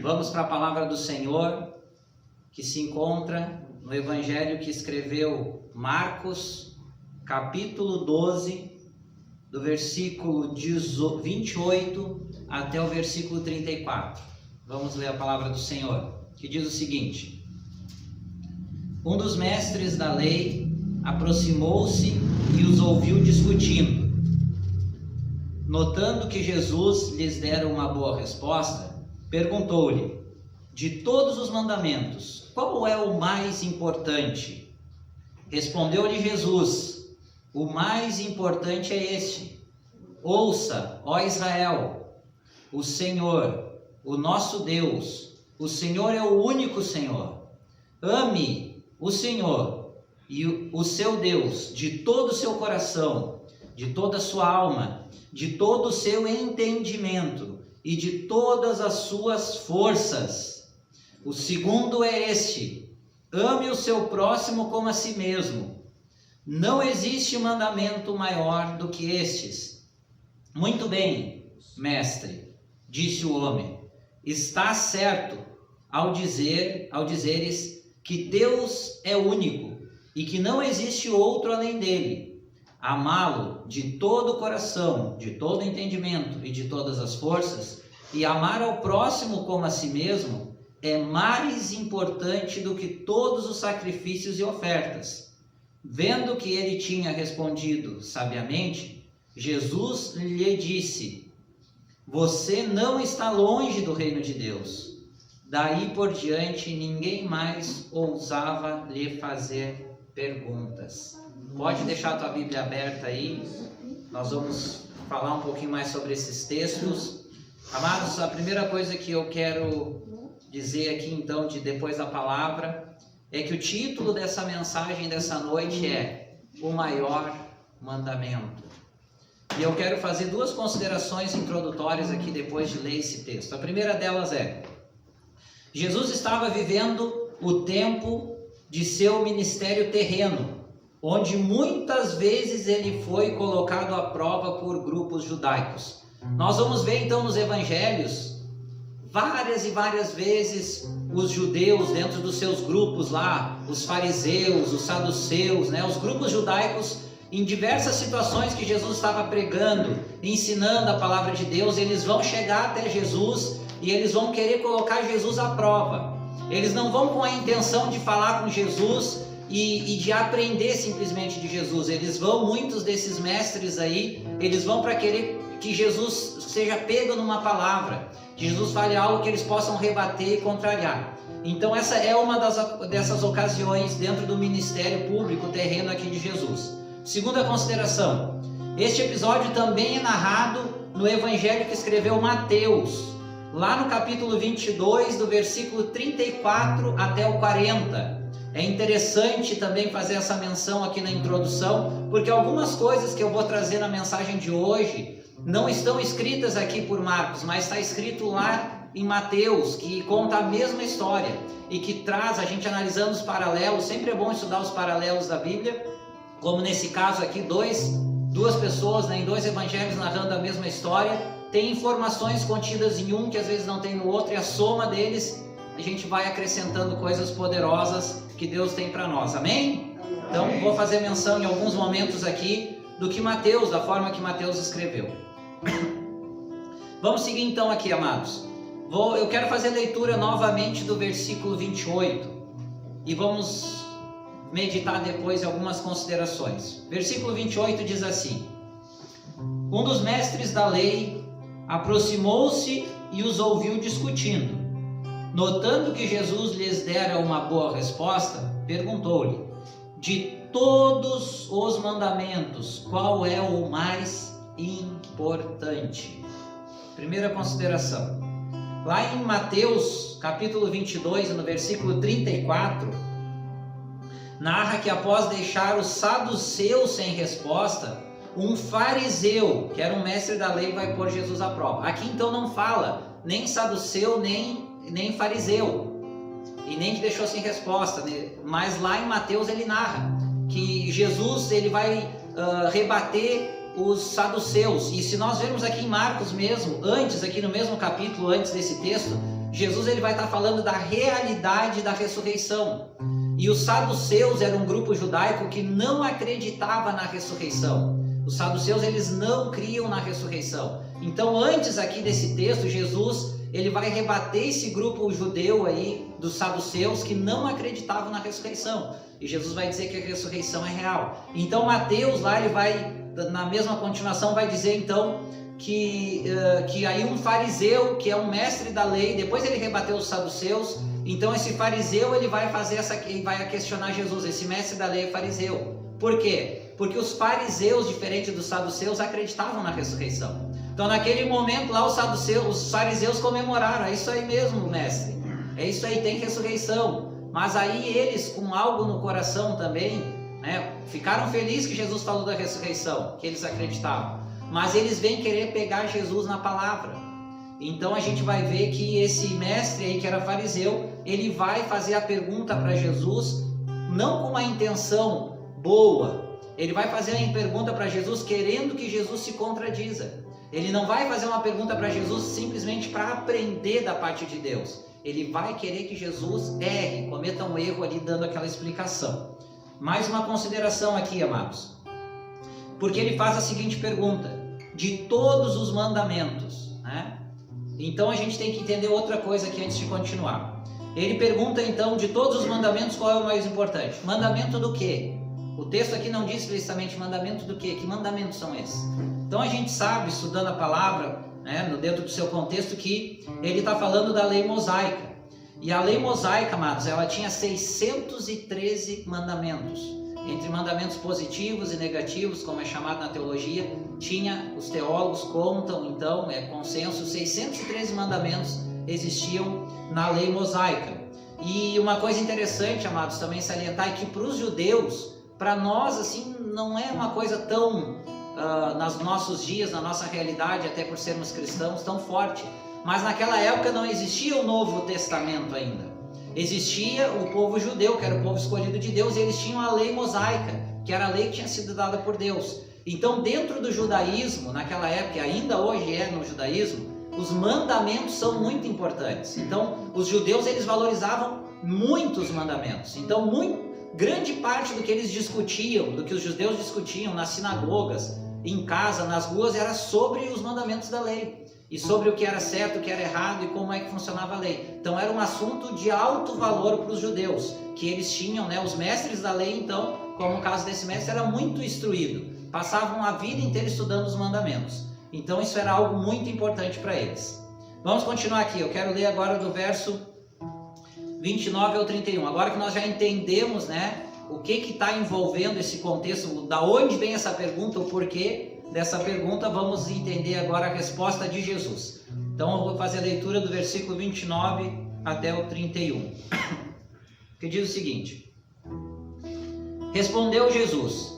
Vamos para a palavra do Senhor, que se encontra no Evangelho que escreveu Marcos, capítulo 12, do versículo 28 até o versículo 34. Vamos ler a palavra do Senhor, que diz o seguinte: Um dos mestres da lei aproximou-se e os ouviu discutindo. Notando que Jesus lhes dera uma boa resposta, perguntou-lhe: De todos os mandamentos, qual é o mais importante? Respondeu-lhe Jesus: O mais importante é este: Ouça, ó Israel, o Senhor, o nosso Deus, o Senhor é o único Senhor. Ame o Senhor e o seu Deus de todo o seu coração, de toda a sua alma, de todo o seu entendimento e de todas as suas forças. O segundo é este: ame o seu próximo como a si mesmo. Não existe mandamento maior do que estes. Muito bem, mestre, disse o homem, está certo ao dizeres que Deus é único e que não existe outro além dele. Amá-lo de todo o coração, de todo o entendimento e de todas as forças, e amar ao próximo como a si mesmo, é mais importante do que todos os sacrifícios e ofertas. Vendo que ele tinha respondido sabiamente, Jesus lhe disse: Você não está longe do reino de Deus. Daí por diante, ninguém mais ousava lhe fazer perguntas. Pode deixar a tua Bíblia aberta aí. Nós vamos falar um pouquinho mais sobre esses textos. Amados, a primeira coisa que eu quero dizer aqui então, depois da palavra, é que o título dessa mensagem dessa noite é O Maior Mandamento. E eu quero fazer duas considerações introdutórias aqui depois de ler esse texto. A primeira delas é: Jesus estava vivendo o tempo de seu ministério terreno, onde muitas vezes ele foi colocado à prova por grupos judaicos. Nós vamos ver então nos evangelhos, várias e várias vezes, os judeus dentro dos seus grupos lá, os fariseus, os saduceus, os grupos judaicos, em diversas situações que Jesus estava pregando, ensinando a palavra de Deus, eles vão chegar até Jesus e eles vão querer colocar Jesus à prova. Eles não vão com a intenção de falar com Jesus e de aprender simplesmente de Jesus. Eles vão, muitos desses mestres aí, eles vão para querer que Jesus seja pego numa palavra, que Jesus fale algo que eles possam rebater e contrariar. Então essa é uma dessas ocasiões dentro do ministério público terreno aqui de Jesus. Segunda consideração: este episódio também é narrado no evangelho que escreveu Mateus, lá no capítulo 22, do versículo 34 até o 40. É interessante também fazer essa menção aqui na introdução, porque algumas coisas que eu vou trazer na mensagem de hoje não estão escritas aqui por Marcos, mas está escrito lá em Mateus, que conta a mesma história e que traz, a gente analisando os paralelos. Sempre é bom estudar os paralelos da Bíblia, como nesse caso aqui, duas pessoas, em dois evangelhos narrando a mesma história, tem informações contidas em um que às vezes não tem no outro, e a soma deles, a gente vai acrescentando coisas poderosas que Deus tem para nós, amém? Então vou fazer menção em alguns momentos aqui do que Mateus, da forma que Mateus escreveu. Vamos seguir então aqui, amados. Eu quero fazer leitura novamente do versículo 28 e vamos meditar depois em algumas considerações. Versículo 28 diz assim: Um dos mestres da lei aproximou-se e os ouviu discutindo. Notando que Jesus lhes dera uma boa resposta, perguntou-lhe: De todos os mandamentos, qual é o mais importante? Primeira consideração. Lá em Mateus, capítulo 22, no versículo 34, narra que após deixar os saduceus sem resposta, um fariseu, que era um mestre da lei, vai pôr Jesus à prova. Aqui então não fala nem saduceu, nem fariseu, e nem que deixou sem resposta, mas lá em Mateus ele narra que Jesus ele vai rebater os saduceus. E se nós vermos aqui em Marcos mesmo, antes, aqui no mesmo capítulo, antes desse texto, Jesus ele vai estar falando da realidade da ressurreição. E os saduceus eram um grupo judaico que não acreditava na ressurreição. Os saduceus eles não criam na ressurreição. Então antes aqui desse texto, Jesus ele vai rebater esse grupo judeu aí dos saduceus que não acreditavam na ressurreição. E Jesus vai dizer que a ressurreição é real. Então Mateus lá ele vai, na mesma continuação, vai dizer então que aí um fariseu, que é um mestre da lei, depois ele rebateu os saduceus, então esse fariseu ele vai vai questionar Jesus, esse mestre da lei é fariseu. Por quê? Porque os fariseus, diferente dos saduceus, acreditavam na ressurreição. Então naquele momento lá os fariseus comemoraram, é isso aí mesmo, mestre, é isso aí, tem ressurreição. Mas aí eles, com algo no coração também, né, ficaram felizes que Jesus falou da ressurreição, que eles acreditavam. Mas eles vêm querer pegar Jesus na palavra. Então a gente vai ver que esse mestre aí que era fariseu, ele vai fazer a pergunta para Jesus, não com uma intenção boa. Ele vai fazer a pergunta para Jesus querendo que Jesus se contradiza. Ele não vai fazer uma pergunta para Jesus simplesmente para aprender da parte de Deus. Ele vai querer que Jesus erre, cometa um erro ali dando aquela explicação. Mais uma consideração aqui, amados. Porque ele faz a seguinte pergunta: de todos os mandamentos, né? Então a gente tem que entender outra coisa aqui antes de continuar. Ele pergunta então, de todos os mandamentos, qual é o mais importante? Mandamento do quê? O texto aqui não diz explicitamente mandamento do quê? Que mandamentos são esses? Então a gente sabe, estudando a palavra, né, dentro do seu contexto, que ele está falando da lei mosaica. E a lei mosaica, amados, ela tinha 613 mandamentos. Entre mandamentos positivos e negativos, como é chamado na teologia, os teólogos contam, então, consenso, 613 mandamentos existiam na lei mosaica. E uma coisa interessante, amados, também salientar, é que para os judeus, para nós, assim, não é uma coisa tão, nos nossos dias, na nossa realidade, até por sermos cristãos, tão forte. Mas naquela época não existia o Novo Testamento ainda. Existia o povo judeu, que era o povo escolhido de Deus, e eles tinham a lei mosaica, que era a lei que tinha sido dada por Deus. Então, dentro do judaísmo, naquela época, e ainda hoje é no judaísmo, os mandamentos são muito importantes. Então, os judeus, eles valorizavam muitos mandamentos. Então, grande parte do que eles discutiam, do que os judeus discutiam nas sinagogas, em casa, nas ruas, era sobre os mandamentos da lei. E sobre o que era certo, o que era errado e como é que funcionava a lei. Então era um assunto de alto valor para os judeus, que eles tinham, né, os mestres da lei, então, como o caso desse mestre, era muito instruído. Passavam a vida inteira estudando os mandamentos. Então isso era algo muito importante para eles. Vamos continuar aqui, eu quero ler agora do verso 29 ao 31. Agora que nós já entendemos, né, o que está envolvendo esse contexto, da onde vem essa pergunta, o porquê dessa pergunta, vamos entender agora a resposta de Jesus. Então eu vou fazer a leitura do versículo 29 até o 31, que diz o seguinte: Respondeu Jesus: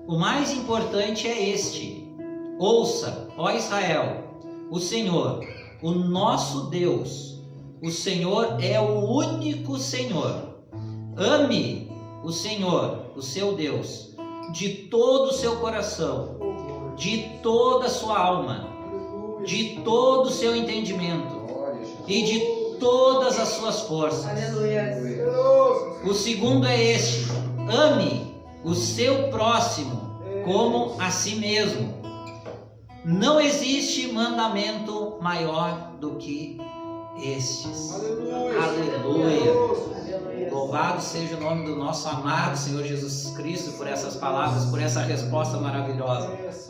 o mais importante é este: ouça, ó Israel, o Senhor, o nosso Deus, o Senhor é o único Senhor. Ame o Senhor, o seu Deus, de todo o seu coração, de toda a sua alma, de todo o seu entendimento e de todas as suas forças. Aleluia. O segundo é este: ame o seu próximo como a si mesmo. Não existe mandamento maior do que estes. Aleluia. Louvado seja o nome do nosso amado Senhor Jesus Cristo por essas palavras, por essa resposta maravilhosa.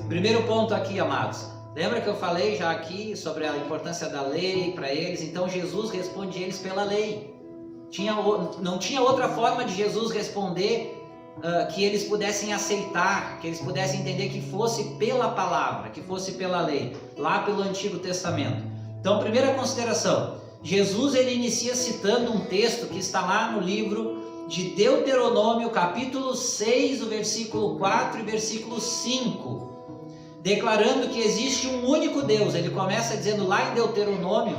Primeiro ponto aqui, amados. Lembra que eu falei já aqui sobre a importância da lei para eles? Então Jesus responde eles pela lei. Não tinha outra forma de Jesus responder que eles pudessem aceitar, que eles pudessem entender que fosse pela palavra, que fosse pela lei, lá pelo Antigo Testamento. Então, primeira consideração, Jesus ele inicia citando um texto que está lá no livro de Deuteronômio, capítulo 6, o versículo 4 e versículo 5, declarando que existe um único Deus. Ele começa dizendo lá em Deuteronômio,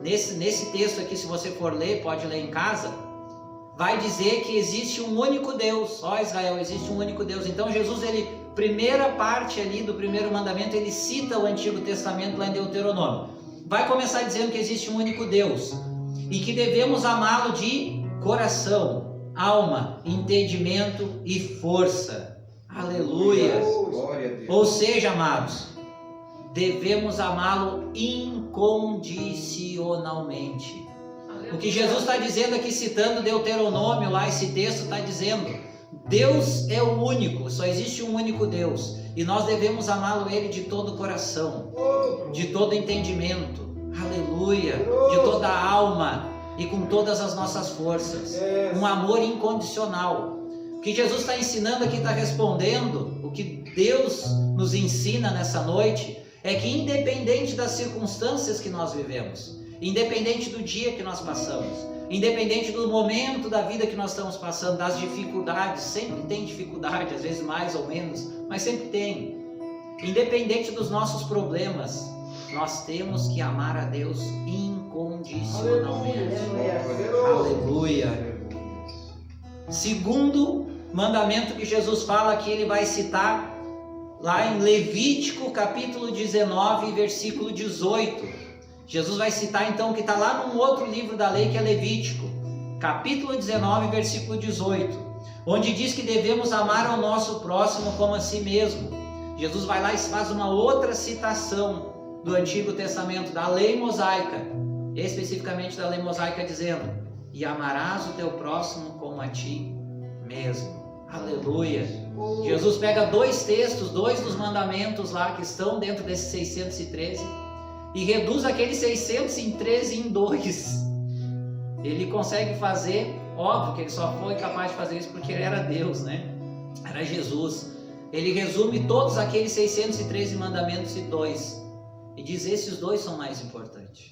nesse texto aqui, se você for ler, pode ler em casa, vai dizer que existe um único Deus. Ó Israel, existe um único Deus. Então Jesus, primeira parte ali do primeiro mandamento, ele cita o Antigo Testamento lá em Deuteronômio. Vai começar dizendo que existe um único Deus. e que devemos amá-lo de coração, alma, entendimento e força. Aleluia! Ou seja, amados, devemos amá-lo incondicionalmente. O que Jesus está dizendo aqui, citando Deuteronômio, lá esse texto está dizendo: Deus é o único, só existe um único Deus, e nós devemos amá-lo Ele de todo o coração, de todo entendimento, aleluia, de toda a alma e com todas as nossas forças, um amor incondicional. O que Jesus está ensinando aqui, está respondendo, o que Deus nos ensina nessa noite, é que independente das circunstâncias que nós vivemos, independente do dia que nós passamos, independente do momento da vida que nós estamos passando, das dificuldades, sempre tem dificuldade, às vezes mais ou menos, mas sempre tem. Independente dos nossos problemas, nós temos que amar a Deus incondicionalmente. Aleluia. Segundo mandamento que Jesus fala, que ele vai citar lá em Levítico capítulo 19, versículo 18. Jesus vai citar então o que está lá num outro livro da lei, que é Levítico, capítulo 19, versículo 18, onde diz que devemos amar ao nosso próximo como a si mesmo. Jesus vai lá e faz uma outra citação do Antigo Testamento, da lei mosaica, especificamente da lei mosaica, dizendo: e amarás o teu próximo como a ti mesmo. Aleluia. Jesus pega dois textos, dois dos mandamentos lá que estão dentro desses 613, e reduz aqueles 613 em dois. Ele consegue fazer, óbvio que ele só foi capaz de fazer isso porque ele era Deus, né? Era Jesus. Ele resume todos aqueles 613 mandamentos em dois, e diz: esses dois são mais importantes.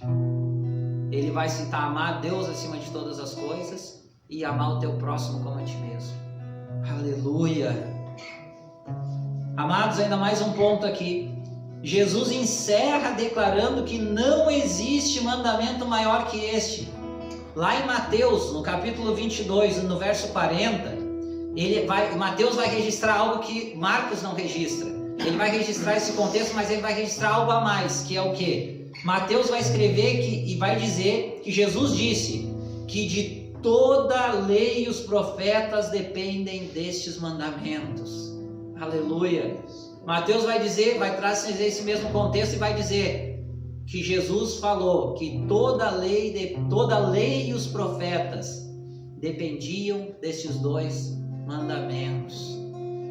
Ele vai citar amar a Deus acima de todas as coisas e amar o teu próximo como a ti mesmo. Aleluia. Amados, ainda mais um ponto aqui. Jesus encerra declarando que não existe mandamento maior que este. Lá em Mateus, no capítulo 22, no verso 40, Mateus vai registrar algo que Marcos não registra. Ele vai registrar esse contexto, mas ele vai registrar algo a mais, que é o quê? Mateus vai escrever e vai dizer que Jesus disse que de toda a lei e os profetas dependem destes mandamentos. Aleluia. Mateus vai trazer esse mesmo contexto e vai dizer que Jesus falou que toda a lei e os profetas dependiam destes dois mandamentos.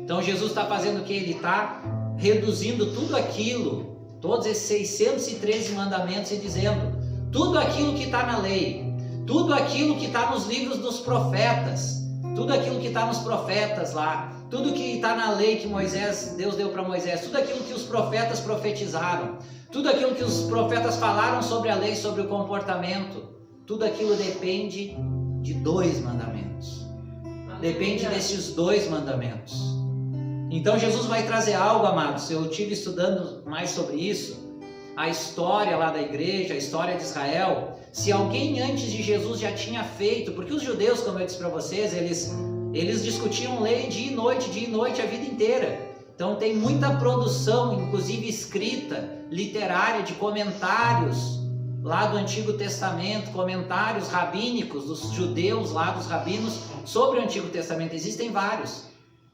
Então Jesus está fazendo o que? Ele está reduzindo tudo aquilo, todos esses 613 mandamentos, e dizendo: tudo aquilo que está na lei, tudo aquilo que está nos livros dos profetas, tudo aquilo que está nos profetas lá, tudo que está na lei que Deus deu para Moisés, tudo aquilo que os profetas profetizaram, tudo aquilo que os profetas falaram sobre a lei, sobre o comportamento, tudo aquilo depende de dois mandamentos. Depende desses dois mandamentos. Então Jesus vai trazer algo, amados. Eu estive estudando mais sobre isso, a história lá da igreja, a história de Israel. Se alguém antes de Jesus já tinha feito, porque os judeus, como eu disse para vocês, eles discutiam lei dia e noite a vida inteira. Então tem muita produção, inclusive escrita, literária, de comentários lá do Antigo Testamento, comentários rabínicos dos judeus lá, dos rabinos, sobre o Antigo Testamento. Existem vários.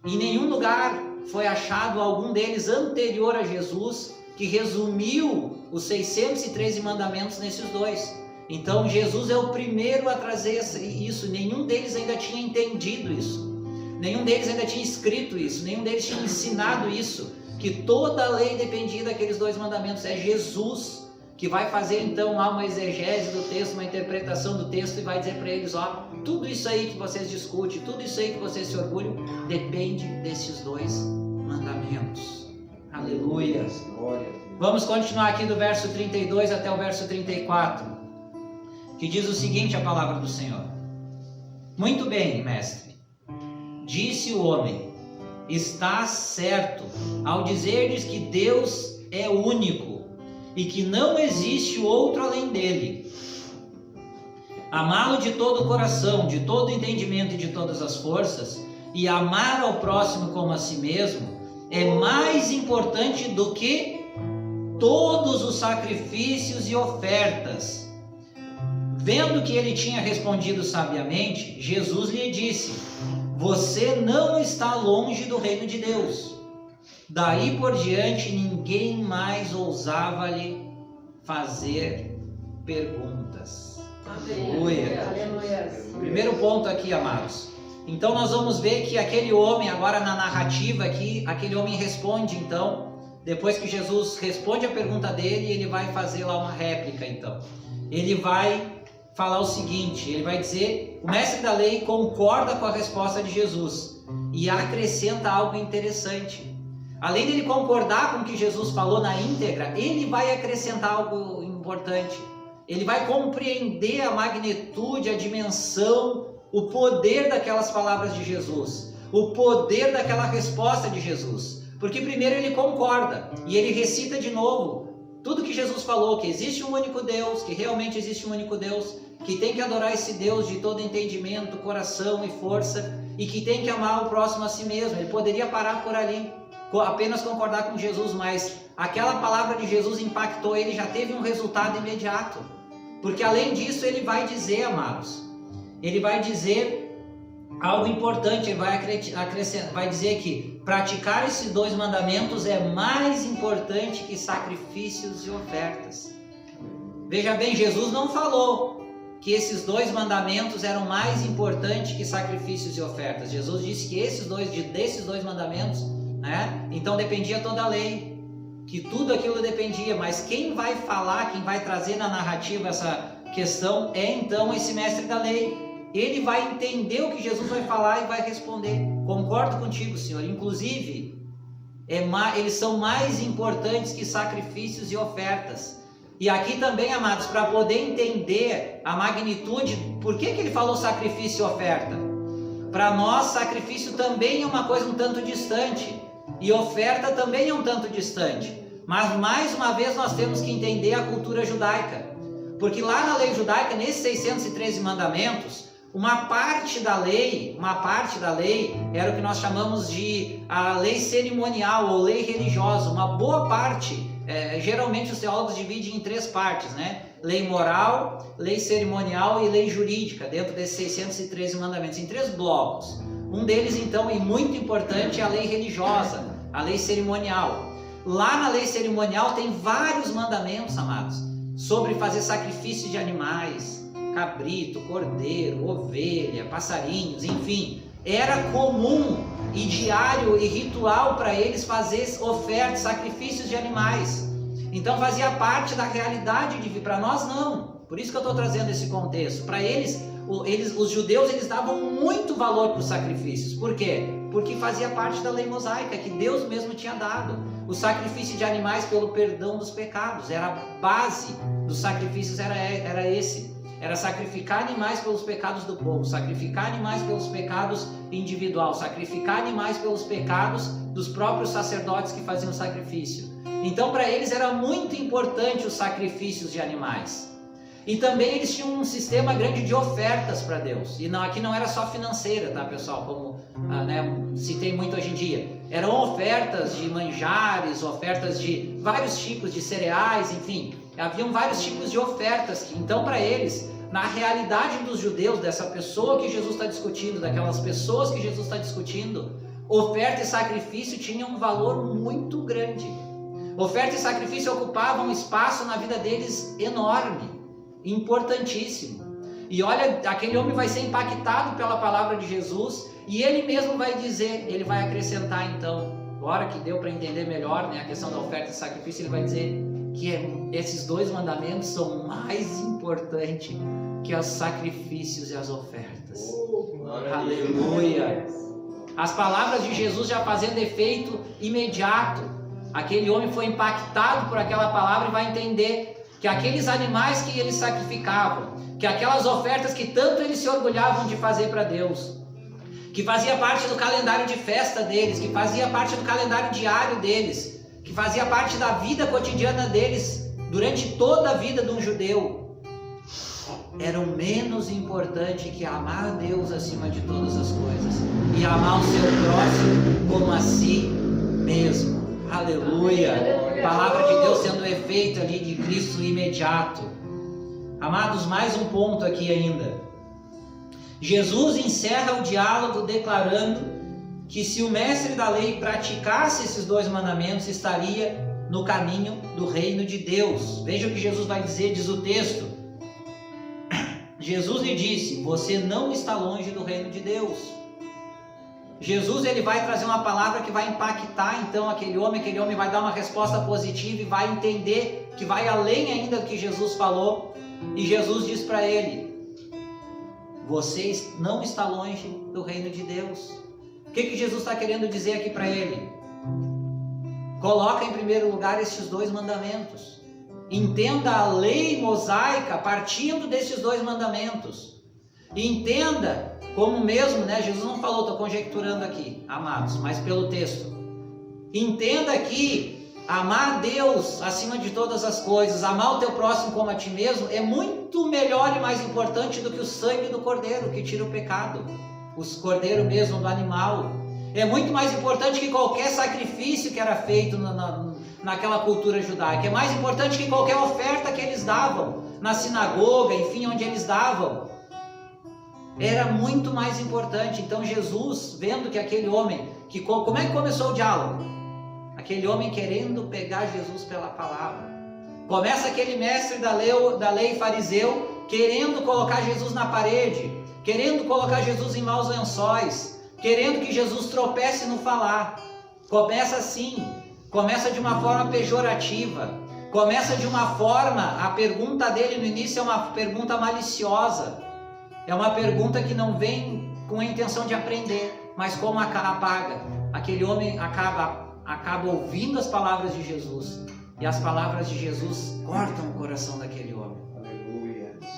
Em nenhum lugar foi achado algum deles anterior a Jesus que resumiu os 613 mandamentos nesses dois. Então Jesus é o primeiro a trazer isso. Nenhum deles ainda tinha entendido isso. Nenhum deles ainda tinha escrito isso. Nenhum deles tinha ensinado isso. Que toda a lei dependia daqueles dois mandamentos. É Jesus que vai fazer então lá uma exegese do texto, uma interpretação do texto, e vai dizer para eles: ó, tudo isso aí que vocês discutem, tudo isso aí que vocês se orgulham, depende desses dois mandamentos. Aleluia. Vamos continuar aqui do verso 32 até o verso 34, que diz o seguinte, a palavra do Senhor: muito bem, mestre, disse o homem, estás certo ao dizeres que Deus é único e que não existe outro além dele. Amá-lo de todo o coração, de todo o entendimento e de todas as forças, e amar ao próximo como a si mesmo, é mais importante do que todos os sacrifícios e ofertas. Vendo que ele tinha respondido sabiamente, Jesus lhe disse: você não está longe do reino de Deus. Daí por diante, ninguém mais ousava lhe fazer perguntas. Aleluia. Primeiro ponto aqui, amados. Então nós vamos ver que aquele homem, agora na narrativa aqui, aquele homem responde então, depois que Jesus responde a pergunta dele, ele vai fazer lá uma réplica então. Ele vai falar o seguinte, ele vai dizer, o mestre da lei concorda com a resposta de Jesus e acrescenta algo interessante. Além dele concordar com o que Jesus falou na íntegra, ele vai acrescentar algo importante. Ele vai compreender a magnitude, a dimensão, o poder daquelas palavras de Jesus, o poder daquela resposta de Jesus. Porque primeiro ele concorda e ele recita de novo tudo que Jesus falou, que existe um único Deus, que realmente existe um único Deus, que tem que adorar esse Deus de todo entendimento, coração e força, e que tem que amar o próximo a si mesmo. Ele poderia parar por ali, apenas concordar com Jesus, mas aquela palavra de Jesus impactou ele, já teve um resultado imediato. Porque além disso ele vai dizer, amados, ele vai dizer algo importante, ele vai dizer que praticar esses 2 mandamentos é mais importante que sacrifícios e ofertas. Veja bem, Jesus não falou que esses 2 mandamentos eram mais importantes que sacrifícios e ofertas. Jesus disse que desses dois mandamentos, né, então dependia toda a lei, que tudo aquilo dependia, mas quem vai falar, quem vai trazer na narrativa essa questão é então esse mestre da lei. Ele vai entender o que Jesus vai falar e vai responder. Concordo contigo, Senhor. Inclusive, eles são mais importantes que sacrifícios e ofertas. E aqui também, amados, para poder entender a magnitude, por que ele falou sacrifício e oferta? Para nós, sacrifício também é uma coisa um tanto distante. E oferta também é um tanto distante. Mas, mais uma vez, nós temos que entender a cultura judaica. Porque lá na lei judaica, nesses 613 mandamentos, uma parte da lei era o que nós chamamos de a lei cerimonial ou lei religiosa. Uma boa parte, geralmente os teólogos dividem em 3 partes, né? Lei moral, lei cerimonial e lei jurídica, dentro desses 613 mandamentos, em 3 blocos. Um deles, então, e muito importante, é a lei religiosa, a lei cerimonial. Lá na lei cerimonial tem vários mandamentos, amados, sobre fazer sacrifício de animais, cabrito, cordeiro, ovelha, passarinhos, enfim. Era comum e diário e ritual para eles fazer ofertas, sacrifícios de animais. Então fazia parte da realidade de vida. Para nós não. Por isso que eu estou trazendo esse contexto. Para eles, os judeus, eles davam muito valor para os sacrifícios. Por quê? Porque fazia parte da lei mosaica, que Deus mesmo tinha dado. O sacrifício de animais pelo perdão dos pecados. Era a base dos sacrifícios, era esse. Era sacrificar animais pelos pecados do povo, sacrificar animais pelos pecados individuais, sacrificar animais pelos pecados dos próprios sacerdotes que faziam sacrifício. Então, para eles era muito importante os sacrifícios de animais. E também eles tinham um sistema grande de ofertas para Deus. E aqui não era só financeira, tá, pessoal? Como citei muito hoje em dia. Eram ofertas de manjares, ofertas de vários tipos de cereais, enfim. Haviam vários tipos de ofertas. Então, para eles, na realidade dos judeus, dessa pessoa que Jesus está discutindo, daquelas pessoas que Jesus está discutindo, oferta e sacrifício tinham um valor muito grande. Oferta e sacrifício ocupavam um espaço na vida deles enorme, importantíssimo. E olha, aquele homem vai ser impactado pela palavra de Jesus e ele mesmo vai dizer, ele vai acrescentar então, agora que deu para entender melhor, né, a questão da oferta e sacrifício, ele vai dizer que esses 2 mandamentos são mais importantes que os sacrifícios e as ofertas. Aleluia! As palavras de Jesus já fazendo efeito imediato. Aquele homem foi impactado por aquela palavra e vai entender que aqueles animais que eles sacrificavam, que aquelas ofertas que tanto eles se orgulhavam de fazer para Deus, que fazia parte do calendário de festa deles, que fazia parte do calendário diário deles, que fazia parte da vida cotidiana deles, durante toda a vida de um judeu, eram menos importante que amar a Deus acima de todas as coisas e amar o seu próximo como a si mesmo. Aleluia! Palavra de Deus sendo efeito ali de Cristo imediato. Amados, mais um ponto aqui ainda. Jesus encerra o diálogo declarando que se o mestre da lei praticasse esses 2 mandamentos, estaria no caminho do reino de Deus. Veja o que Jesus vai dizer, diz o texto. Jesus lhe disse: você não está longe do reino de Deus. Jesus, ele vai trazer uma palavra que vai impactar então aquele homem vai dar uma resposta positiva e vai entender que vai além ainda do que Jesus falou. E Jesus diz para ele: você não está longe do reino de Deus. O que Jesus está querendo dizer aqui para ele? Coloca em primeiro lugar esses 2 mandamentos. Entenda a lei mosaica partindo desses 2 mandamentos. Entenda como mesmo, Jesus não falou, estou conjecturando aqui, amados, mas pelo texto. Entenda que amar a Deus acima de todas as coisas, amar o teu próximo como a ti mesmo, é muito melhor e mais importante do que o sangue do cordeiro que tira o pecado. Os cordeiro mesmo do animal. É muito mais importante que qualquer sacrifício que era feito naquela cultura judaica. É mais importante que qualquer oferta que eles davam na sinagoga, enfim, onde eles davam. Era muito mais importante. Então Jesus, vendo que aquele homem, como é que começou o diálogo? Aquele homem querendo pegar Jesus pela palavra. Começa aquele mestre da lei fariseu querendo colocar Jesus na parede, querendo colocar Jesus em maus lençóis, querendo que Jesus tropece no falar. Começa assim, começa de uma forma pejorativa, começa de uma forma, a pergunta dele no início é uma pergunta maliciosa, é uma pergunta que não vem com a intenção de aprender, mas como apaga. Aquele homem acaba ouvindo as palavras de Jesus, e as palavras de Jesus cortam o coração daquele homem.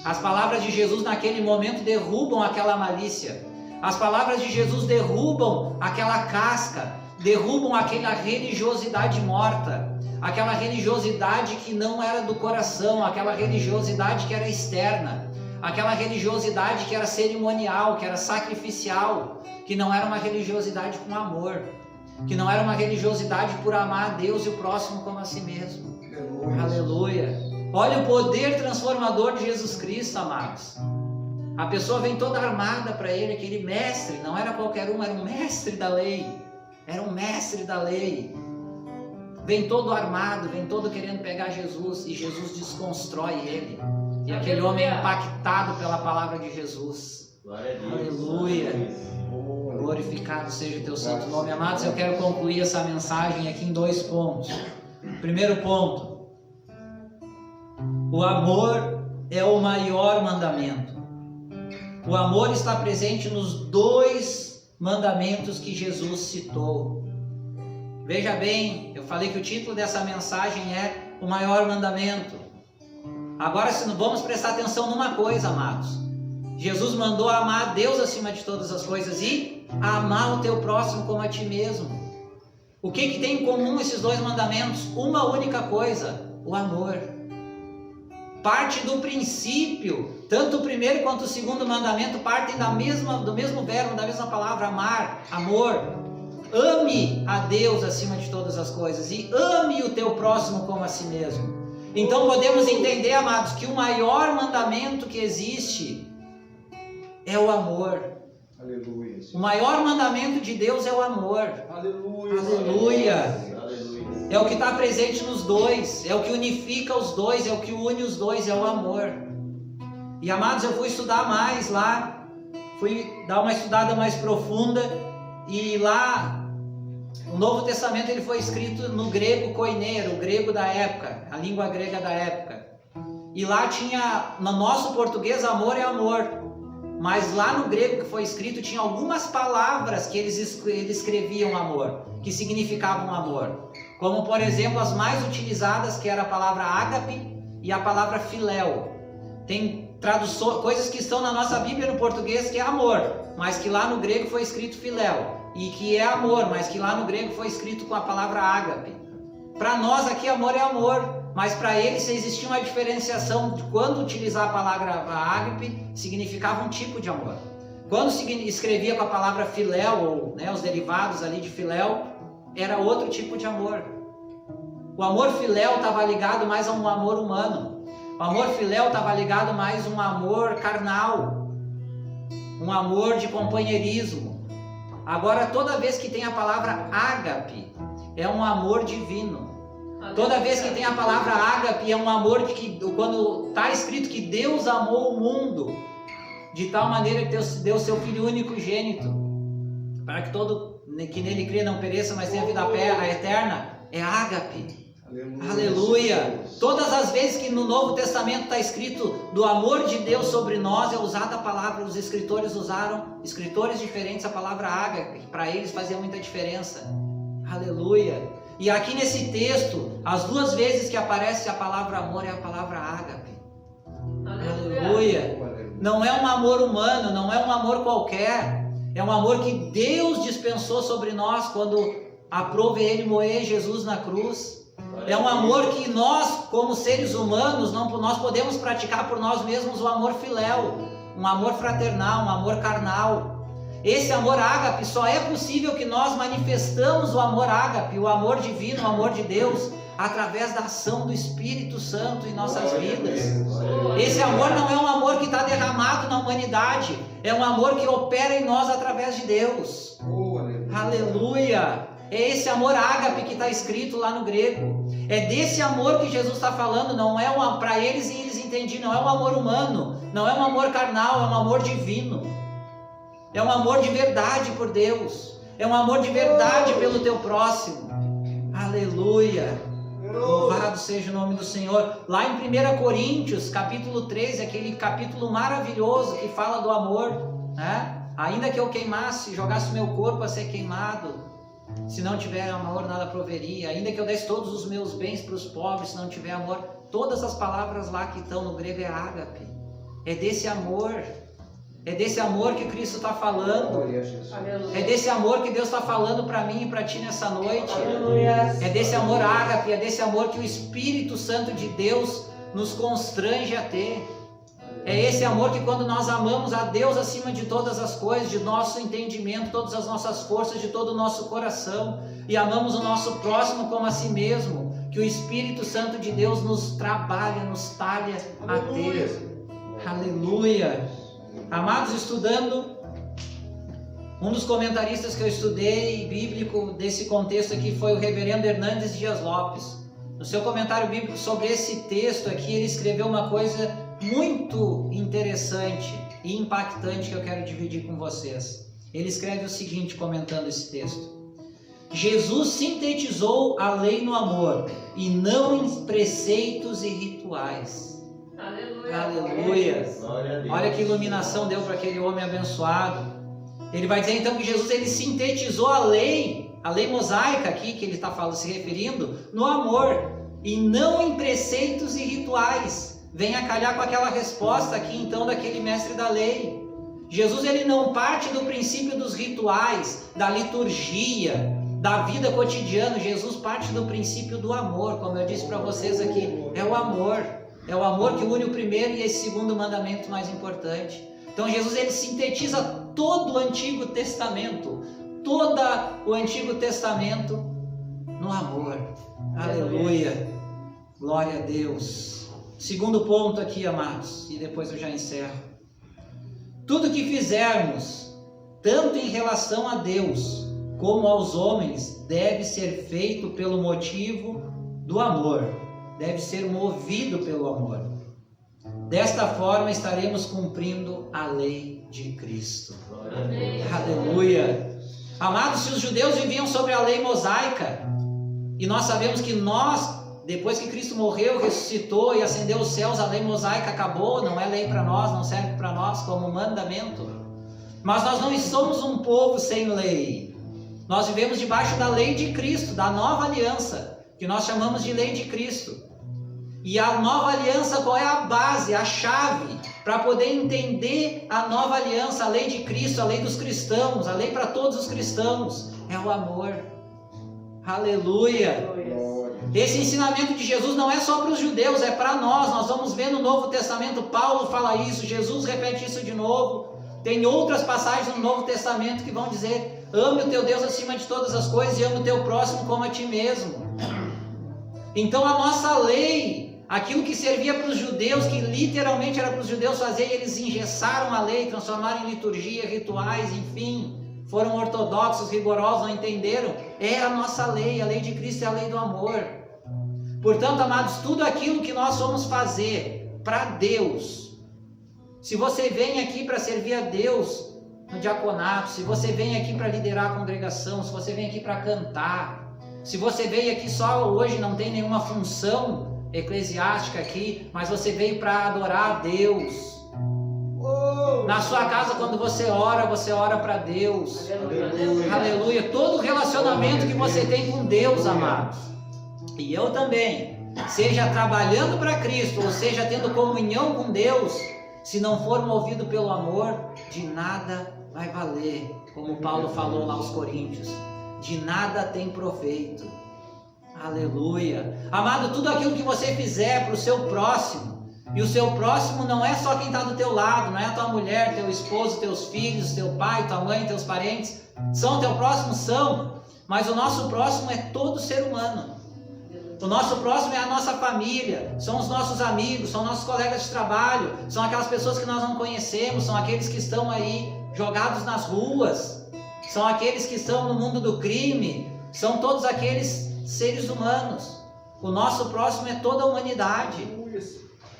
As palavras de Jesus naquele momento derrubam aquela malícia. As palavras de Jesus derrubam aquela casca, derrubam aquela religiosidade morta, aquela religiosidade que não era do coração, aquela religiosidade que era externa, aquela religiosidade que era cerimonial, que era sacrificial, que não era uma religiosidade com amor, que não era uma religiosidade por amar a Deus e o próximo como a si mesmo. Aleluia! Olha o poder transformador de Jesus Cristo, amados. A pessoa vem toda armada para ele, aquele mestre, não era qualquer um, era um mestre da lei. Era um mestre da lei. Vem todo armado, vem todo querendo pegar Jesus, e Jesus desconstrói ele. E aquele homem é impactado pela palavra de Jesus. Aleluia! Glorificado seja o teu santo nome. Amados, eu quero concluir essa mensagem aqui em 2 pontos. Primeiro ponto: o amor é o maior mandamento. O amor está presente nos 2 mandamentos que Jesus citou. Veja bem, eu falei que o título dessa mensagem é o maior mandamento. Agora vamos prestar atenção numa coisa, amados. Jesus mandou amar a Deus acima de todas as coisas e amar o teu próximo como a ti mesmo. O que tem em comum esses 2 mandamentos? Uma única coisa: o amor. Parte do princípio, tanto o primeiro quanto o segundo mandamento partem do mesmo verbo, da mesma palavra, amar, amor. Ame a Deus acima de todas as coisas e ame o teu próximo como a si mesmo. Então podemos entender, amados, que o maior mandamento que existe é o amor. Aleluia. O maior mandamento de Deus é o amor. Aleluia. Aleluia. É o que está presente nos 2, é o que unifica os 2, é o que une os 2, é o amor. E amados, eu fui estudar mais lá, fui dar uma estudada mais profunda, e lá o Novo Testamento ele foi escrito no grego koineiro, o grego da época, a língua grega da época. E lá tinha, no nosso português, amor é amor, mas lá no grego que foi escrito tinha algumas palavras que eles escreviam amor, que significavam amor. Como, por exemplo, as mais utilizadas, que era a palavra ágape e a palavra filéu. Tem traduções, coisas que estão na nossa Bíblia no português que é amor, mas que lá no grego foi escrito filéu. E que é amor, mas que lá no grego foi escrito com a palavra ágape. Para nós aqui amor é amor, mas para eles existia uma diferenciação de quando utilizar a palavra ágape, significava um tipo de amor. Quando se escrevia com a palavra filéu, ou os derivados ali de filéu, era outro tipo de amor. O amor filéu estava ligado mais a um amor humano. O amor filéu estava ligado mais a um amor carnal, um amor de companheirismo. Agora, toda vez que tem a palavra ágape, é um amor divino. Toda vez que tem a palavra ágape, é um amor que, quando está escrito que Deus amou o mundo, de tal maneira que Deus deu seu Filho unigênito, para que todo que nele crê não pereça, mas tenha vida eterna, é ágape. Aleluia! Todas as vezes que no Novo Testamento está escrito do amor de Deus sobre nós, é usada a palavra, os escritores usaram, escritores diferentes, a palavra ágape, para eles fazia muita diferença. Aleluia! E aqui nesse texto, as duas vezes que aparece a palavra amor é a palavra ágape. Aleluia! Não é um amor humano, não é um amor qualquer, é um amor que Deus dispensou sobre nós quando aprove Ele moer Jesus na cruz. É um amor que nós, como seres humanos, nós podemos praticar por nós mesmos o amor filéu, um amor fraternal, um amor carnal. Esse amor ágape só é possível que nós manifestamos o amor ágape, o amor divino, o amor de Deus, através da ação do Espírito Santo em nossas vidas. Esse amor não é um amor que está derramado na humanidade, é um amor que opera em nós através de Deus. Aleluia! É esse amor ágape que está escrito lá no grego. É desse amor que Jesus está falando, não é para eles e eles entendiam, não é um amor humano, não é um amor carnal, é um amor divino. É um amor de verdade por Deus. É um amor de verdade pelo teu próximo. Aleluia! Louvado seja o nome do Senhor. Lá em 1 Coríntios, capítulo 13, aquele capítulo maravilhoso que fala do amor, né? Ainda que eu queimasse, jogasse o meu corpo a ser queimado, se não tiver amor, nada proveria. Ainda que eu desse todos os meus bens para os pobres, se não tiver amor. Todas as palavras lá que estão no grego é ágape. É desse amor. É desse amor que Cristo está falando. É desse amor que Deus está falando para mim e para ti nessa noite. É desse amor ágape, é desse amor que o Espírito Santo de Deus nos constrange a ter. É esse amor que quando nós amamos a Deus acima de todas as coisas, de nosso entendimento, todas as nossas forças, de todo o nosso coração, e amamos o nosso próximo como a si mesmo, que o Espírito Santo de Deus nos trabalha, nos talha a ter. Aleluia! Amados, estudando, um dos comentaristas que eu estudei, bíblico, desse contexto aqui foi o reverendo Hernandes Dias Lopes. No seu comentário bíblico sobre esse texto aqui, ele escreveu uma coisa muito interessante e impactante que eu quero dividir com vocês. Ele escreve o seguinte, comentando esse texto: Jesus sintetizou a lei no amor e não em preceitos e rituais. Aleluia! Olha que iluminação deu para aquele homem abençoado. Ele vai dizer então que Jesus ele sintetizou a lei mosaica aqui que ele está se referindo, no amor e não em preceitos e rituais. Vem a calhar com aquela resposta aqui então daquele mestre da lei. Jesus ele não parte do princípio dos rituais, da liturgia, da vida cotidiana. Jesus parte do princípio do amor, como eu disse para vocês aqui, é o amor. É o amor que une o primeiro e esse segundo mandamento mais importante. Então Jesus ele sintetiza todo o Antigo Testamento, todo o Antigo Testamento no amor. Aleluia! Glória a Deus! Segundo ponto aqui, amados, e depois eu já encerro. Tudo que fizermos, tanto em relação a Deus como aos homens, deve ser feito pelo motivo do amor. Deve ser movido pelo amor. Desta forma estaremos cumprindo a lei de Cristo. Aleluia! Amados, se os judeus viviam sobre a lei mosaica, e nós sabemos que depois que Cristo morreu, ressuscitou e ascendeu aos céus, a lei mosaica acabou, não é lei para nós, não serve para nós como mandamento. Mas nós não somos um povo sem lei. Nós vivemos debaixo da lei de Cristo, da nova aliança, que nós chamamos de lei de Cristo. E a nova aliança, qual é a base, a chave para poder entender a nova aliança, a lei de Cristo, a lei dos cristãos, a lei para todos os cristãos? É o amor. Aleluia! Esse ensinamento de Jesus não é só para os judeus, é para nós. Nós vamos ver no Novo Testamento, Paulo fala isso, Jesus repete isso de novo. Tem outras passagens no Novo Testamento que vão dizer: ame o teu Deus acima de todas as coisas e ame o teu próximo como a ti mesmo. Então a nossa lei, Aquilo que servia para os judeus, que literalmente era para os judeus fazer, eles engessaram a lei, transformaram em liturgia, rituais, enfim, foram ortodoxos, rigorosos, não entenderam. É a nossa lei, a lei de Cristo é a lei do amor. Portanto, amados, tudo aquilo que nós vamos fazer para Deus, se você vem aqui para servir a Deus no diaconato, se você vem aqui para liderar a congregação, se você vem aqui para cantar, se você veio aqui só hoje, não tem nenhuma função eclesiástica aqui, mas você veio para adorar a Deus. Na sua casa, quando você ora para Deus. Aleluia. Aleluia. Todo relacionamento que você tem com Deus, amados, e eu também, seja trabalhando para Cristo, ou seja tendo comunhão com Deus, se não for movido pelo amor, de nada vai valer, como Paulo falou lá aos Coríntios, de nada tem proveito. Aleluia. Amado, tudo aquilo que você fizer para o seu próximo, e o seu próximo não é só quem está do teu lado, não é a tua mulher, teu esposo, teus filhos, teu pai, tua mãe, teus parentes, são teu próximo, são, mas o nosso próximo é todo ser humano. O nosso próximo é a nossa família, são os nossos amigos, são nossos colegas de trabalho, são aquelas pessoas que nós não conhecemos, são aqueles que estão aí jogados nas ruas, são aqueles que estão no mundo do crime, são todos aqueles seres humanos. O nosso próximo é toda a humanidade.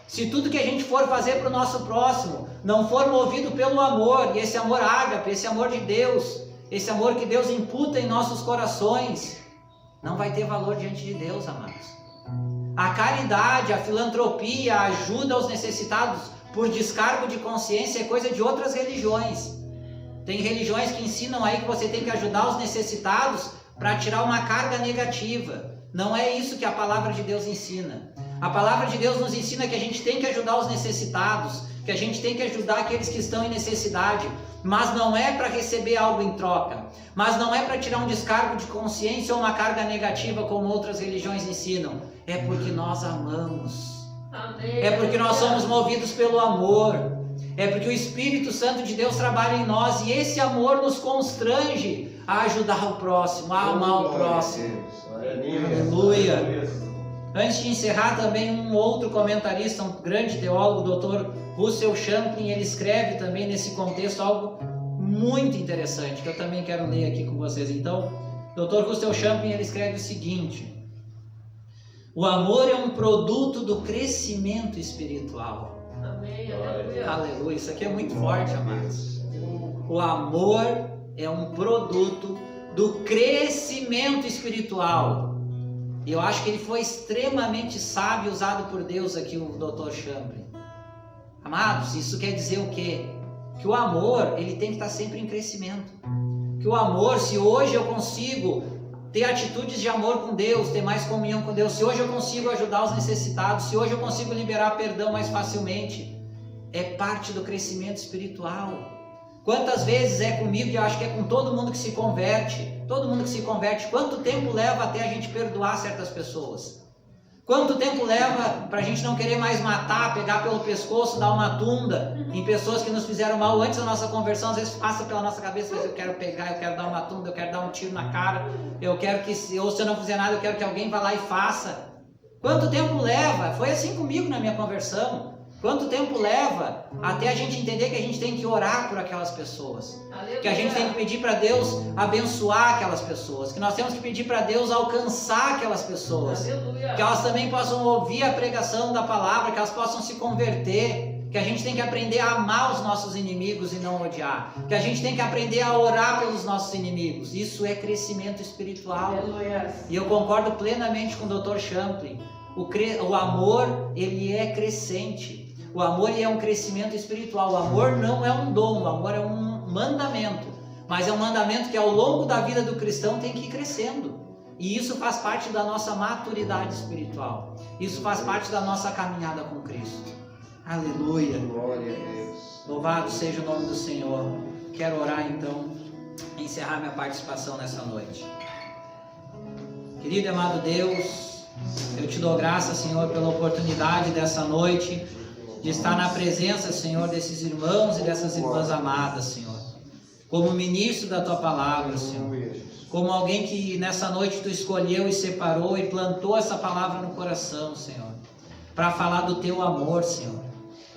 Se tudo que a gente for fazer para o nosso próximo não for movido pelo amor, e esse amor ágape, esse amor de Deus, esse amor que Deus imputa em nossos corações, não vai ter valor diante de Deus, amados. A caridade, a filantropia, a ajuda aos necessitados por descargo de consciência é coisa de outras religiões. Tem religiões que ensinam aí que você tem que ajudar os necessitados para tirar uma carga negativa. Não é isso que a palavra de Deus ensina. A palavra de Deus nos ensina que a gente tem que ajudar os necessitados, que a gente tem que ajudar aqueles que estão em necessidade, mas não é para receber algo em troca, mas não é para tirar um descargo de consciência ou uma carga negativa como outras religiões ensinam. É porque nós amamos. Amém. É porque nós somos movidos pelo amor. É porque o Espírito Santo de Deus trabalha em nós e esse amor nos constrange a ajudar o próximo, a amar o próximo. Aleluia. Antes de encerrar, também um outro comentarista, um grande teólogo, o Dr. Russell Champlin, ele escreve também nesse contexto algo muito interessante, que eu também quero ler aqui com vocês. Então, Dr. Russell Champlin, ele escreve o seguinte: o amor é um produto do crescimento espiritual. Amém, aleluia. Aleluia, isso aqui é muito forte, amados. O amor é um produto do crescimento espiritual. E eu acho que ele foi extremamente sábio, usado por Deus aqui, o Dr. Champlin. Amados, isso quer dizer o quê? Que o amor, ele tem que estar sempre em crescimento. Que o amor, se hoje eu consigo ter atitudes de amor com Deus, ter mais comunhão com Deus, se hoje eu consigo ajudar os necessitados, se hoje eu consigo liberar perdão mais facilmente, é parte do crescimento espiritual. Quantas vezes é comigo, e eu acho que é com todo mundo que se converte, quanto tempo leva até a gente perdoar certas pessoas? Quanto tempo leva para a gente não querer mais matar, pegar pelo pescoço, dar uma tunda em pessoas que nos fizeram mal antes da nossa conversão? Às vezes passa pela nossa cabeça, mas eu quero pegar, eu quero dar uma tunda, eu quero dar um tiro na cara, eu quero que, ou se eu não fizer nada, eu quero que alguém vá lá e faça. Quanto tempo leva? Foi assim comigo na minha conversão. Quanto tempo leva até a gente entender que a gente tem que orar por aquelas pessoas? Aleluia. Que a gente tem que pedir para Deus abençoar aquelas pessoas, que nós temos que pedir para Deus alcançar aquelas pessoas, aleluia, que elas também possam ouvir a pregação da palavra, que elas possam se converter, que a gente tem que aprender a amar os nossos inimigos e não odiar, que a gente tem que aprender a orar pelos nossos inimigos. Isso é crescimento espiritual. Aleluia. E eu concordo plenamente com o Dr. Champlin. O amor, ele é crescente. O amor é um crescimento espiritual. O amor não é um dom, o amor é um mandamento. Mas é um mandamento que ao longo da vida do cristão tem que ir crescendo. E isso faz parte da nossa maturidade espiritual. Isso faz parte da nossa caminhada com Cristo. Aleluia. Glória a Deus. Louvado seja o nome do Senhor. Quero orar então e encerrar minha participação nessa noite. Querido e amado Deus, eu te dou graça, Senhor, pela oportunidade dessa noite de estar na presença, Senhor, desses irmãos e dessas irmãs amadas, Senhor. Como ministro da Tua Palavra, Senhor. Como alguém que nessa noite Tu escolheu e separou e plantou essa palavra no coração, Senhor. para falar do teu amor, Senhor.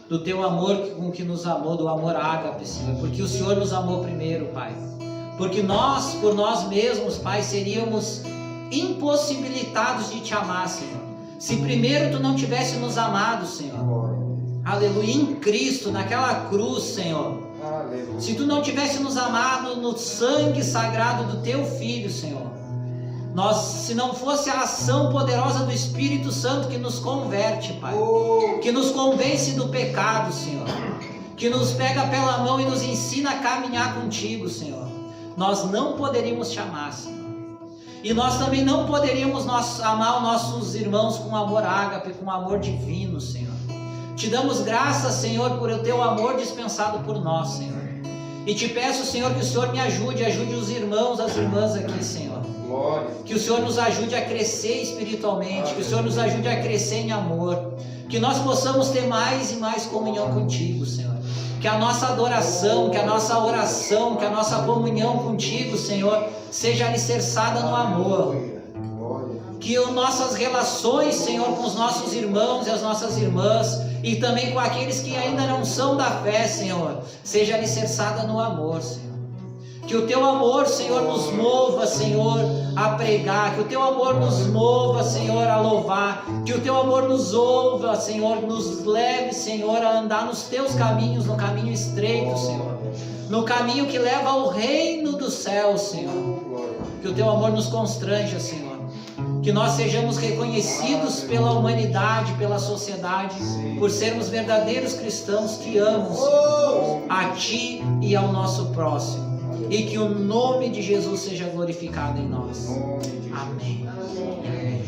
Do teu amor com que nos amou, do amor ágape, Senhor. Porque o Senhor nos amou primeiro, Pai. Porque nós, por nós mesmos, Pai, seríamos impossibilitados de te amar, Senhor. Se primeiro tu não tivesse nos amado, Senhor. Aleluia, em Cristo, naquela cruz, Senhor. Aleluia. Se tu não tivesse nos amado no sangue sagrado do teu Filho, Senhor. Se não fosse a ação poderosa do Espírito Santo que nos converte, Pai. Que nos convence do pecado, Senhor. Que nos pega pela mão e nos ensina a caminhar contigo, Senhor. Nós não poderíamos te amar, Senhor. E nós também não poderíamos amar os nossos irmãos com amor ágape, com amor divino, Senhor. Te damos graças, Senhor, por o teu amor dispensado por nós, Senhor. E te peço, Senhor, que o Senhor me ajude os irmãos, as irmãs aqui, Senhor. Glória. Que o Senhor nos ajude a crescer espiritualmente, que o Senhor nos ajude a crescer em amor. Que nós possamos ter mais e mais comunhão contigo, Senhor. Que a nossa adoração, que a nossa oração, que a nossa comunhão contigo, Senhor, seja alicerçada no amor. Que as nossas relações, Senhor, com os nossos irmãos e as nossas irmãs, e também com aqueles que ainda não são da fé, Senhor, seja alicerçada no amor, Senhor. Que o teu amor, Senhor, nos mova, Senhor, a pregar. Que o teu amor nos mova, Senhor, a louvar. Que o teu amor nos ouva, Senhor, nos leve, Senhor, a andar nos teus caminhos, no caminho estreito, Senhor. No caminho que leva ao reino dos céus, Senhor. Que o teu amor nos constranja, Senhor. Que nós sejamos reconhecidos pela humanidade, pela sociedade, por sermos verdadeiros cristãos que amam, Senhor, a Ti e ao nosso próximo. E que o nome de Jesus seja glorificado em nós. Amém. Amém.